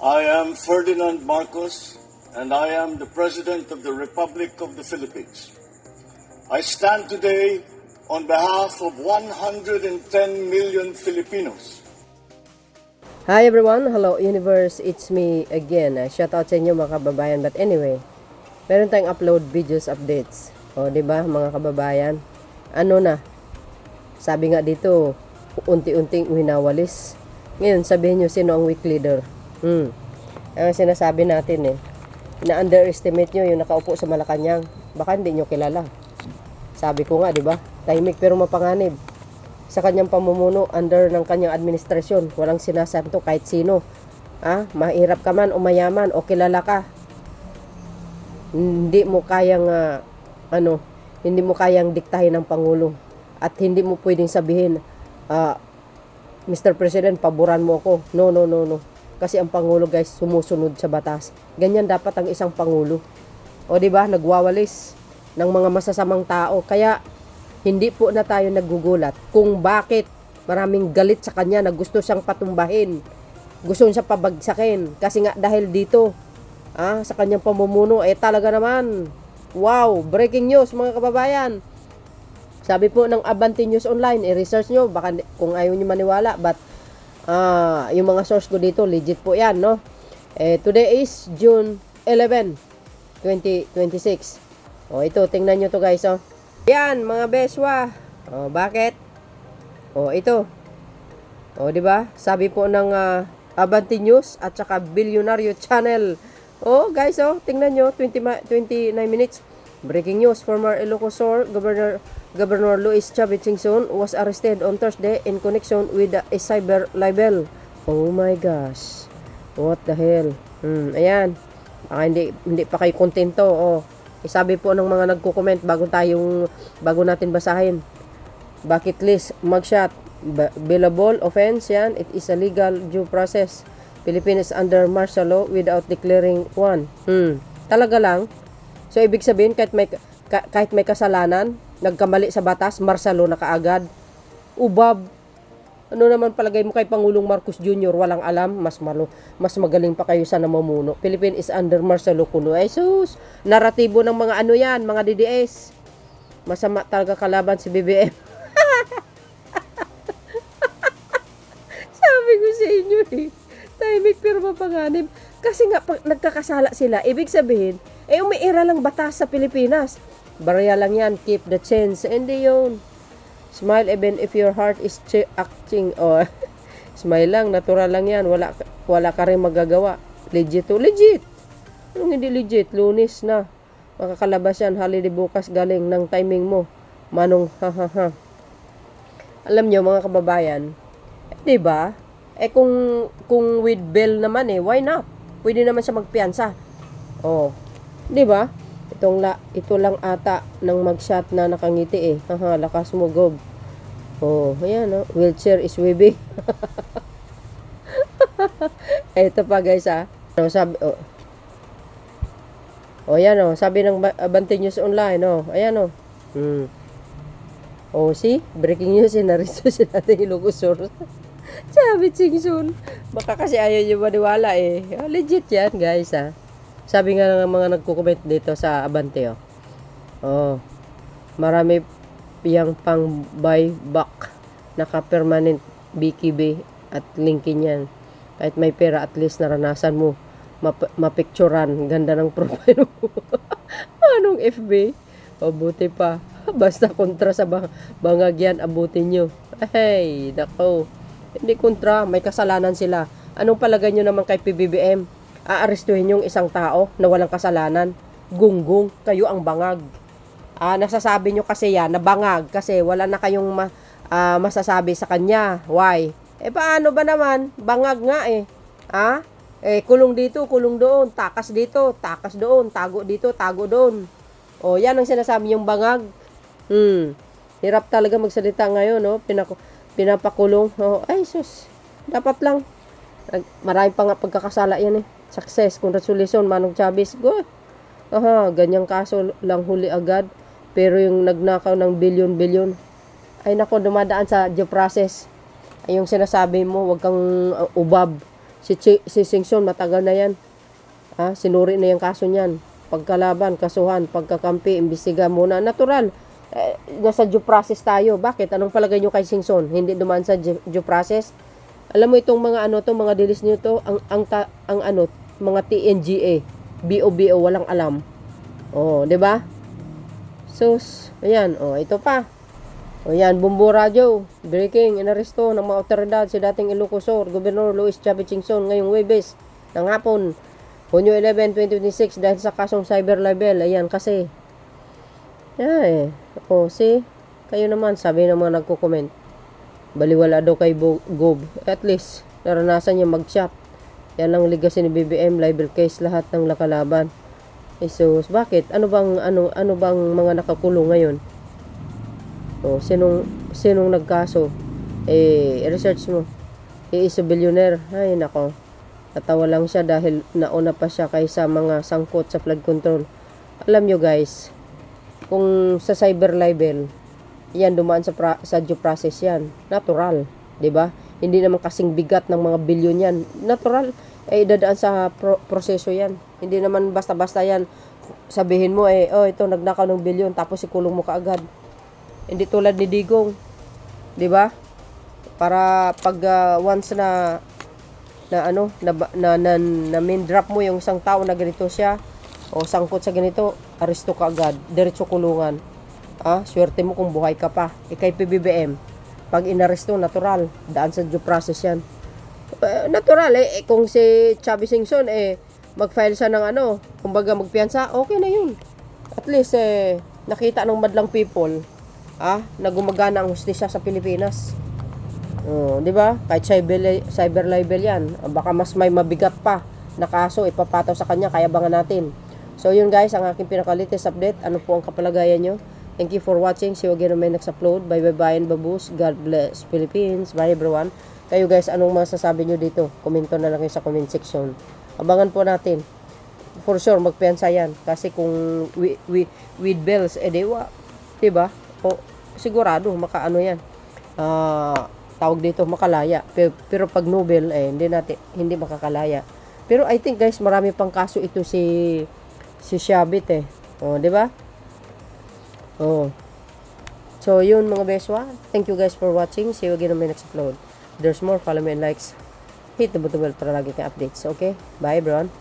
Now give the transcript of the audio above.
I am Ferdinand Marcos, and I am the President of the Republic of the Philippines. I stand today on behalf of 110 million Filipinos. Hi everyone, hello universe, it's me again. Shout out sa inyo mga kababayan. But anyway, meron tayong upload videos updates. O, di ba mga kababayan? Ano na? Sabi nga dito, unti-unting winawalis. Ngayon, sabihin nyo sino ang weak leader. Ang sinasabi natin na-underestimate nyo yung nakaupo sa Malacanang. Baka hindi nyo kilala. Sabi ko nga, di ba? Tahimik pero mapanganib. Sa kanyang pamumuno, under ng kanyang administrasyon, walang sinasanto kahit sino. Mahirap ka man o mayaman o kilala ka. Hindi mo kayang hindi mo kayang diktahin ng pangulo at hindi mo pwedeng sabihin, Mr. President, paboran mo ako. No. Kasi ang pangulo, guys, sumusunod sa batas. Ganyan dapat ang isang pangulo. O di ba, nagwawalis ng mga masasamang tao. Kaya hindi po na tayo nagugulat kung bakit maraming galit sa kanya na gusto siyang patumbahin. Gusto siyang pabagsakin. Kasi nga dahil dito, sa kanyang pamumuno, talaga naman, wow, breaking news mga kababayan. Sabi po ng Abante News Online, i-research nyo, baka kung ayaw nyo maniwala, but yung mga source ko dito, legit po yan, no? Today is June 11, 2026. Ito, tingnan nyo to guys, Yan, mga beswa. Bakit? Ito. Di ba? Sabi po ng Abante News at saka Bilyonaryo Channel. Guys, tingnan nyo, 29 minutes. Breaking news, former Ilocos Governor Luis Chavez Singson was arrested on Thursday in connection with a cyber libel. Oh my gosh. What the hell? Ayan. Hindi pa kayo kontento. Sabi po ng mga nagko-comment bago natin basahin. Bucket list, mugshot, billable offense, yan. It is a legal due process. Philippines under martial law without declaring one. Talaga lang. So, ibig sabihin, kahit may kasalanan, nagkamali sa batas, martial law na kaagad. Ubab. Ano naman palagay mo kay Pangulong Marcos Jr., walang alam, mas magaling pa kayo sa namumuno. Philippines is under martial law kuno. Sus, naratibo ng mga yan, mga DDS. Masama talaga kalaban si BBM. Sabi ko sa inyo tahimik pero mapanganib. Kasi nga, pag nagkakasala sila, ibig sabihin, umiira lang batas sa Pilipinas. Barya lang yan, keep the chance. Hindi yun. Smile even if your heart is acting. Smile lang, natural lang yan. Wala ka rin magagawa. Legit to, legit. Anong hindi legit? Lunes na. Makakalabas yan, holiday bukas, galing ng timing mo. Manong, Alam nyo, mga kababayan, diba? Kung with bail naman why not? Pwede naman siya magpiyansa. Di ba? Ito lang ata ng magshot na nakangiti lakas mo, Gob. Ayan, wheelchair is waving. Ito pa guys, sabi, yan, sabi ng Abante News Online, ayan, see? Breaking news, na-resource natin Ilocos Sur. Sabi Singson. Baka kasi ayaw nyo maniwala legit yan guys Sabi nga ng mga nagko-comment dito sa Abante marami yang pang buyback naka-permanent BKB at linkin yan. Kahit may pera at least naranasan mo mapicturan. Ganda ng profile mo. Anong FB? Buti pa. Basta kontra sa bangag yan, abutin nyo. Hey, nako. Hindi kontra, may kasalanan sila. Anong palagay nyo naman kay PBBM? Aarestuhin yung isang tao na walang kasalanan. Gunggong, kayo ang bangag. Nasasabi nyo kasi yan na bangag kasi wala na kayong masasabi sa kanya. Why? Paano ba naman? Bangag nga kulong dito, kulong doon, takas dito, takas doon, tago dito, tago doon. Yan ang sinasabi yung bangag. Hirap talaga magsalita ngayon, pinapakulong. Sus. Dapat lang. Marami pa nga pagkakasala yan Success, congratulations, Manong Chavez. Go. Ganyang kaso lang huli agad. Pero yung nagnakaw ng bilyon-bilyon, ay nako, dumadaan sa due process. Ay yung sinasabi mo, wag kang ubab. Si Singson, matagal na yan. Sinuri na yung kaso niyan. Pagkalaban, kasuhan, pagkakampi, imbestiga muna. Natural. Nasa due process tayo. Bakit? Anong palagay nyo kay Singson? Hindi dumaan sa due process? Alam mo itong mga mga dilis nyo to, mga TNGA, BOBO, walang alam. Oh, 'di ba? Sus, ayan, ito pa. Ayan, Bumbo Radio, breaking, inaresto ng mga otoridad si dating Ilocosur, Governor Luis Chavez Singson ngayong Huwebes ng hapon, Hunyo 11, 2026 dahil sa kasong cyber libel. Ayan, kasi see, kayo naman, sabi ng mga nagko-comment, baliwala daw kay Gob. At least, naranasan niya mag-shop. Yan ang legacy ni BBM, libel case, lahat ng nakalaban. So, bakit? Ano bang mga nakakulong ngayon? Sinong nagkaso? Research mo. Is a billionaire. Ay, nako. Natawa lang siya dahil nauna pa siya kaysa mga sangkot sa flood control. Alam nyo guys, kung sa cyber libel, yan dumaan sa due process yan. Natural, 'di ba? Hindi naman kasing bigat ng mga bilyon yan. Natural, dadaan sa proseso yan. Hindi naman basta-basta yan. Sabihin mo ito nagnakaw ng bilyon tapos ikulong mo kaagad. Hindi tulad ni Digong, 'di ba? Para pag once na main drop mo yung isang tao na ganito siya o sangkot sa ganito, aresto ka agad, diretso kulungan. Swerte mo kung buhay ka pa. Kay PBBM, pag inaresto, natural, daan sa due process yan. Natural, kung si Chavez Singson, mag-file siya ng kumbaga magpiyansa, okay na yun. At least, nakita ng madlang people, na gumagana ang hustisya sa Pilipinas. Di ba? Kahit cyber libel yan, baka mas may mabigat pa na kaso ipapataw sa kanya, kaya abangan natin. So yun guys, ang aking pinaka-latest update. Ano po ang kapalagayan nyo? Thank you for watching. See you again on my next upload. Bye bye and baboos. God bless Philippines. Bye everyone. Kayo guys, anong masasabi nyo dito? Komento na lang kayo sa comment section. Abangan po natin. For sure, magpiyansa yan. Kasi kung with bells, dewa. Diba? Sigurado, makaano yan. Tawag dito, makalaya. Pero pag Nobel, hindi makakalaya. Pero I think guys, marami pang kaso ito si Shabit di ba? So yun mga beswa. Thank you guys for watching. See you again on my next upload. If there's more, follow me and likes. Hit the button bell para lagi kang updates. Okay? Bye everyone.